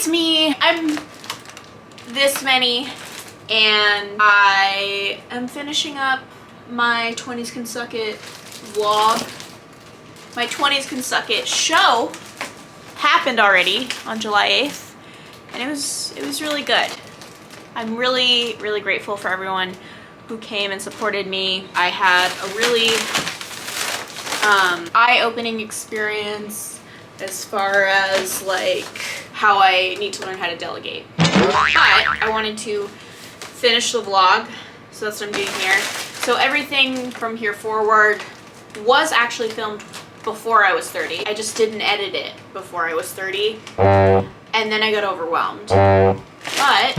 it's me. I'm this many and I am finishing up my 20s Can Suck It vlog. My 20s Can Suck It show happened already on July 8th and it was really good. I'm really grateful for everyone who came and supported me. I had a really eye-opening experience as far as like how I need to learn how to delegate. But I wanted to finish the vlog, so that's what I'm doing here. So everything from here forward was actually filmed before I was 30. I just didn't edit it before I was 30. And then I got overwhelmed. But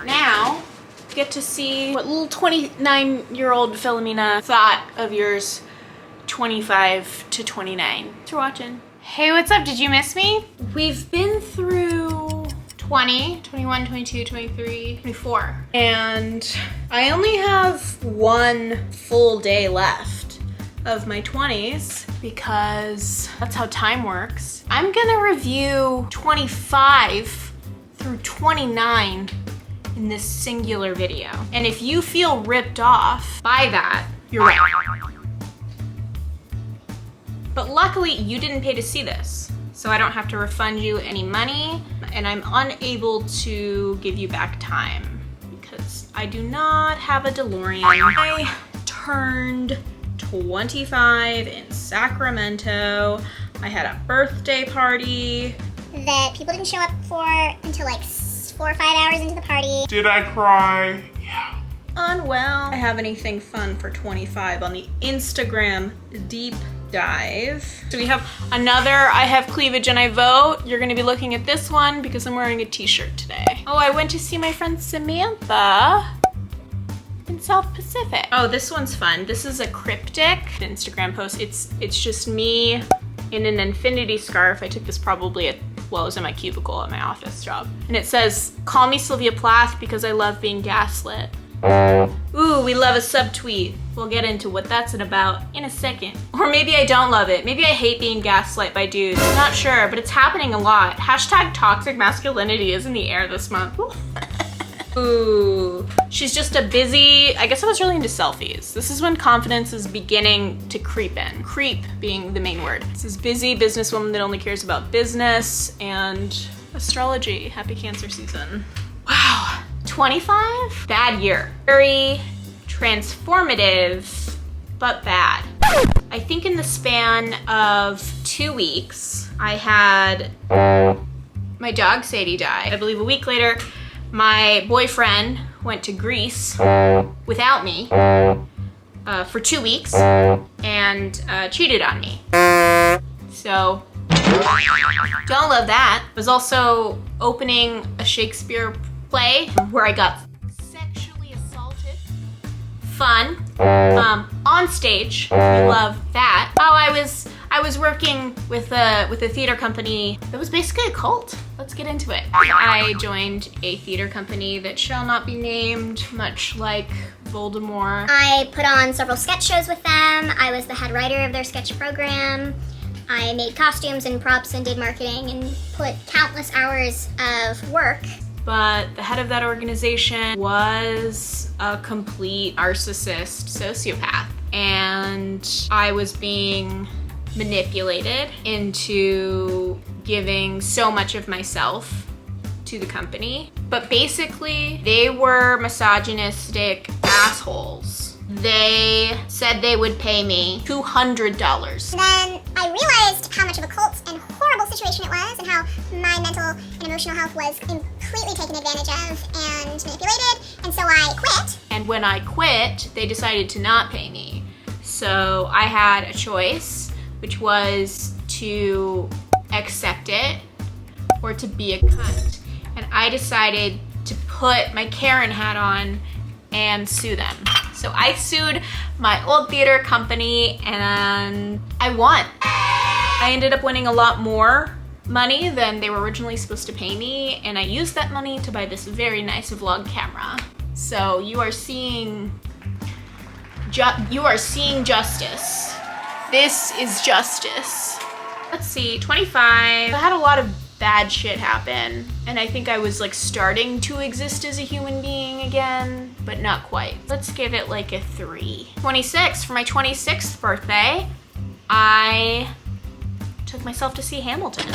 now you get to see what little 29-year-old Philomena thought of yours 25 to 29. Thanks for watching. Hey, what's up? Did you miss me? We've been through 20, 21, 22, 23, 24. and I only have one full day left of my 20s because that's how time works. I'm gonna review 25 through 29 in this singular video. And if you feel ripped off by that, you're right. But luckily you didn't pay to see this, so I don't have to refund you any money, and I'm unable to give you back time because I do not have a DeLorean. I turned 25 in Sacramento. I had a birthday party that people didn't show up for until like 4 or 5 hours into the party. Did I cry? Yeah. unwell. I have anything fun for 25 on the Instagram deep dive. So we have another I have cleavage and I vote. You're gonna be looking at this one because I'm wearing a t-shirt today. Oh, I went to see my friend Samantha in South Pacific. Oh, this one's fun. This is a cryptic Instagram post. It's just me in an infinity scarf. I took this probably at, well, it was in my cubicle at my office job. And it says, "Call me Sylvia Plath because I love being gaslit." Ooh, we love a subtweet. We'll get into what that's about in a second. Or maybe I don't love it. Maybe I hate being gaslit by dudes. I'm not sure, but it's happening a lot. Hashtag toxic masculinity is in the air this month. Ooh, she's just a busy, I guess I was really into selfies. This is when confidence is beginning to creep in. Creep being the main word. This is busy businesswoman that only cares about business and astrology. Happy Cancer season. Wow, 25? Bad year. Very transformative, but bad. I think in the span of 2 weeks, I had my dog Sadie die. I believe a week later, my boyfriend went to Greece without me for 2 weeks and cheated on me. So, don't love that. I was also opening a Shakespeare play where I got sexually assaulted. Fun. On stage. We love that. Oh, I was working with a theater company that was basically a cult. Let's get into it. I joined a theater company that shall not be named, much like Voldemort. I put on several sketch shows with them. I was the head writer of their sketch program. I made costumes and props and did marketing and put countless hours of work. But the head of that organization was a complete narcissist sociopath. And I was being manipulated into giving so much of myself to the company. But basically, they were misogynistic assholes. They said they would pay me $200. Then I realized how much of a cult and horrible situation it was and how my mental and emotional health was completely taken advantage of and manipulated, and so I quit. And when I quit, they decided to not pay me. So I had a choice, which was to accept it or to be a cunt. And I decided to put my Karen hat on and sue them. So I sued my old theater company and I won. I ended up winning a lot more money than they were originally supposed to pay me, and I used that money to buy this very nice vlog camera. So you are seeing justice. This is justice. Let's see, 25. I had a lot of bad shit happen. And I think I was like starting to exist as a human being again, but not quite. Let's give it like a 3. 26, for my 26th birthday, I took myself to see Hamilton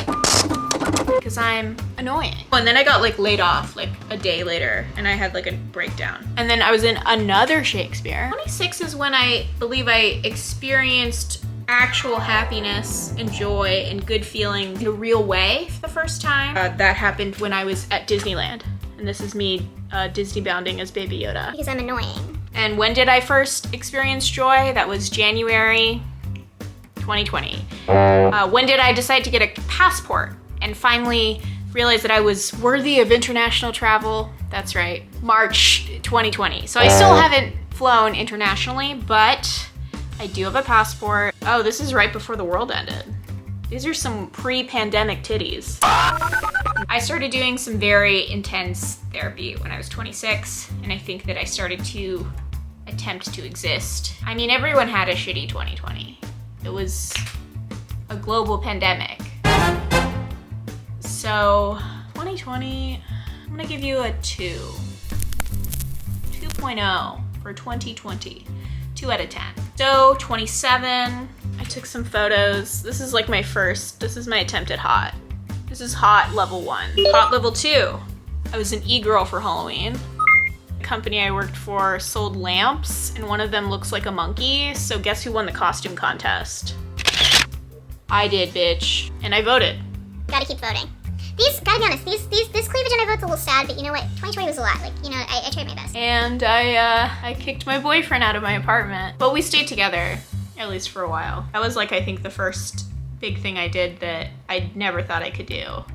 because I'm annoying. And then I got like laid off like a day later and I had like a breakdown. And then I was in another Shakespeare. 26 is when I believe I experienced actual happiness and joy and good feeling in a real way for the first time. That happened when I was at Disneyland. And this is me Disney bounding as Baby Yoda. Because I'm annoying. And when did I first experience joy? That was January 2020. When did I decide to get a passport and finally realize that I was worthy of international travel? That's right, March 2020. So I still haven't flown internationally, but I do have a passport. Oh, this is right before the world ended. These are some pre-pandemic titties. I started doing some very intense therapy when I was 26, and I think that I started to attempt to exist. I mean, everyone had a shitty 2020. It was a global pandemic. So, 2020, I'm gonna give you a 2. 2.0 for 2020. 2 out of 10. So, 27, I took some photos. This is like this is my attempt at hot. This is hot level 1. Hot level 2, I was an e-girl for Halloween. The company I worked for sold lamps, and one of them looks like a monkey, so guess who won the costume contest? I did, bitch. And I voted. Gotta keep voting. Gotta be honest, this cleavage and I vote's a little sad, but you know what? 2020 was a lot. Like, you know, I tried my best. And I kicked my boyfriend out of my apartment. But we stayed together, at least for a while. That was like, I think the first big thing I did that I never thought I could do,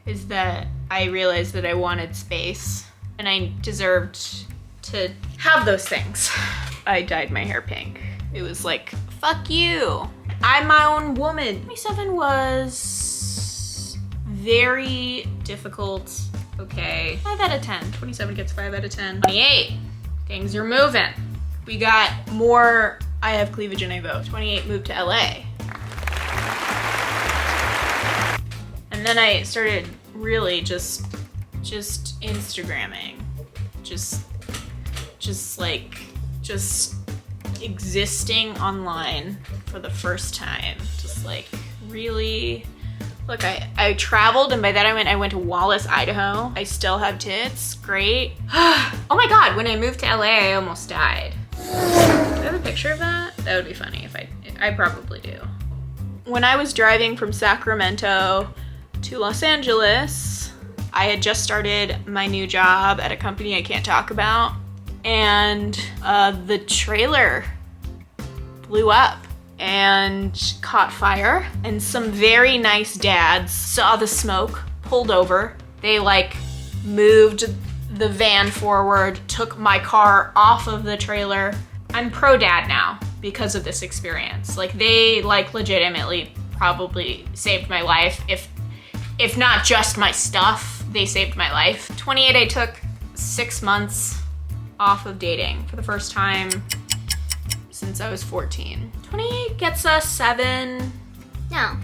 is that I realized that I wanted space and I deserved to have those things. I dyed my hair pink. It was like, fuck you. I'm my own woman. 27 was very difficult. Okay, 5 out of 10. 27 gets 5 out of 10. 28, things are moving. We got more I have cleavage and I vote. 28 moved to LA. And then I started really just Instagramming. Just existing online for the first time. Just like really, look, I traveled, and by that I went to Wallace, Idaho. I still have tits, great. Oh my God, when I moved to LA, I almost died. Do I have a picture of that? That would be funny if I probably do. When I was driving from Sacramento to Los Angeles, I had just started my new job at a company I can't talk about, and the trailer blew up and caught fire, and some very nice dads saw the smoke, pulled over. They like moved the van forward, took my car off of the trailer. I'm pro dad now because of this experience. Like, they like legitimately probably saved my life. If not just my stuff, they saved my life. 28, I took 6 months off of dating for the first time since I was 14. 28 gets a 7. No.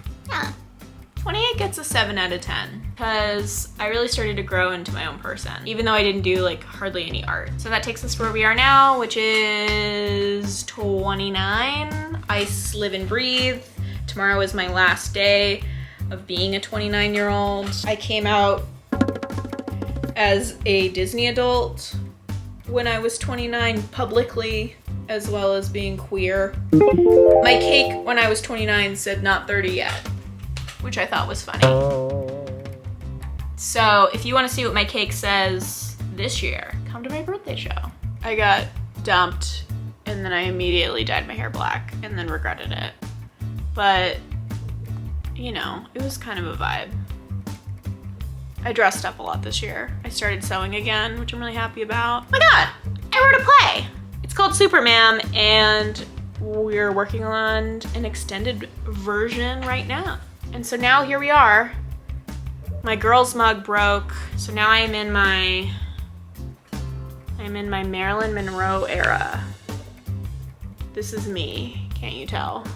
28 gets a 7 out of 10 because I really started to grow into my own person, even though I didn't do like hardly any art. So that takes us where we are now, which is 29. I live and breathe. Tomorrow is my last day of being a 29-year-old. I came out as a Disney adult when I was 29 publicly, as well as being queer. My cake when I was 29 said not 30 yet, which I thought was funny. So if you want to see what my cake says this year, come to my birthday show. I got dumped and then I immediately dyed my hair black and then regretted it. But, you know, it was kind of a vibe. I dressed up a lot this year. I started sewing again, which I'm really happy about. Oh my God, I wrote a play. It's called Superman, and we're working on an extended version right now. And so now here we are. My girl's mug broke, so now I'm in my Marilyn Monroe era. This is me, can't you tell?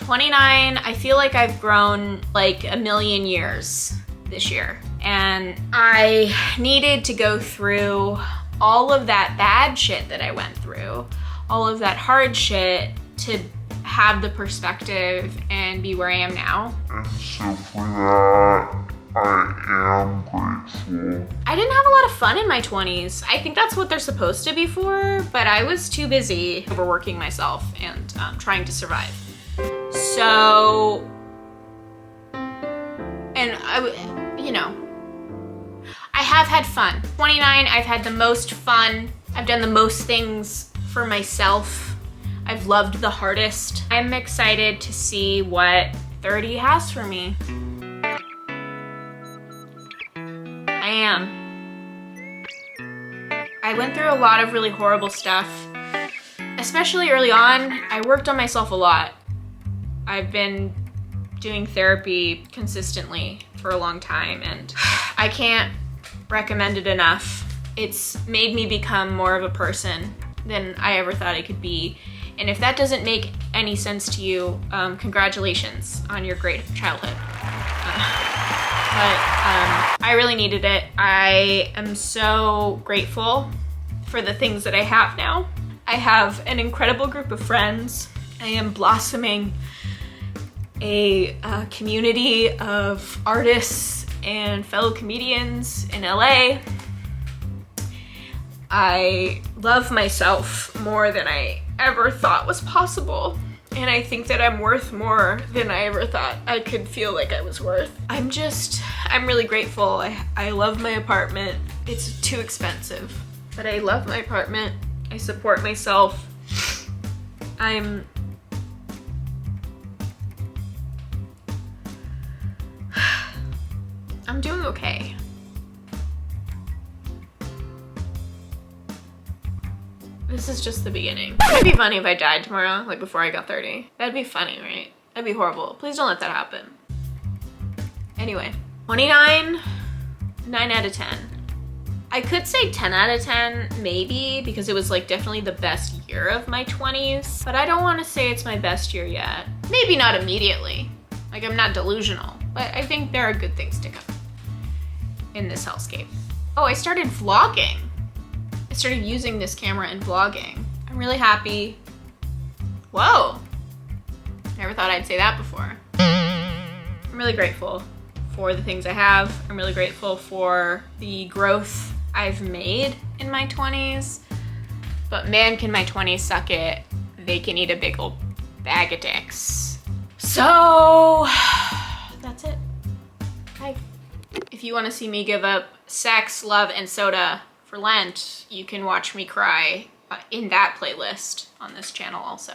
29, I feel like I've grown like a million years this year. And I needed to go through all of that bad shit that I went through, all of that hard shit to have the perspective and be where I am now. And so for that, I am grateful. I didn't have a lot of fun in my 20s. I think that's what they're supposed to be for, but I was too busy overworking myself and trying to survive. So, and I have had fun. 29, I've had the most fun. I've done the most things for myself. I've loved the hardest. I'm excited to see what 30 has for me. I am. I went through a lot of really horrible stuff, especially early on. I worked on myself a lot. I've been doing therapy consistently for a long time, and I can't recommend it enough. It's made me become more of a person than I ever thought I could be. And if that doesn't make any sense to you, congratulations on your great childhood. But I really needed it. I am so grateful for the things that I have now. I have an incredible group of friends. I am blossoming a community of artists and fellow comedians in LA. I love myself more than I ever thought was possible. And I think that I'm worth more than I ever thought I could feel like I was worth. I'm really grateful. I love my apartment. It's too expensive, but I love my apartment. I support myself. I'm doing okay. This is just the beginning. It'd be funny if I died tomorrow, like before I got 30. That'd be funny, right? That'd be horrible. Please don't let that happen. Anyway, 29, 9 out of 10. I could say 10 out of 10, maybe, because it was like definitely the best year of my 20s, but I don't want to say it's my best year yet. Maybe not immediately. Like, I'm not delusional, but I think there are good things to come in this hellscape. Oh, I started vlogging. I started using this camera and vlogging. I'm really happy. Whoa. Never thought I'd say that before. I'm really grateful for the things I have. I'm really grateful for the growth I've made in my 20s. But man, can my 20s suck it. They can eat a big old bag of dicks. So, that's it. Bye. If you want to see me give up sex, love, and soda for Lent, you can watch me cry in that playlist on this channel also.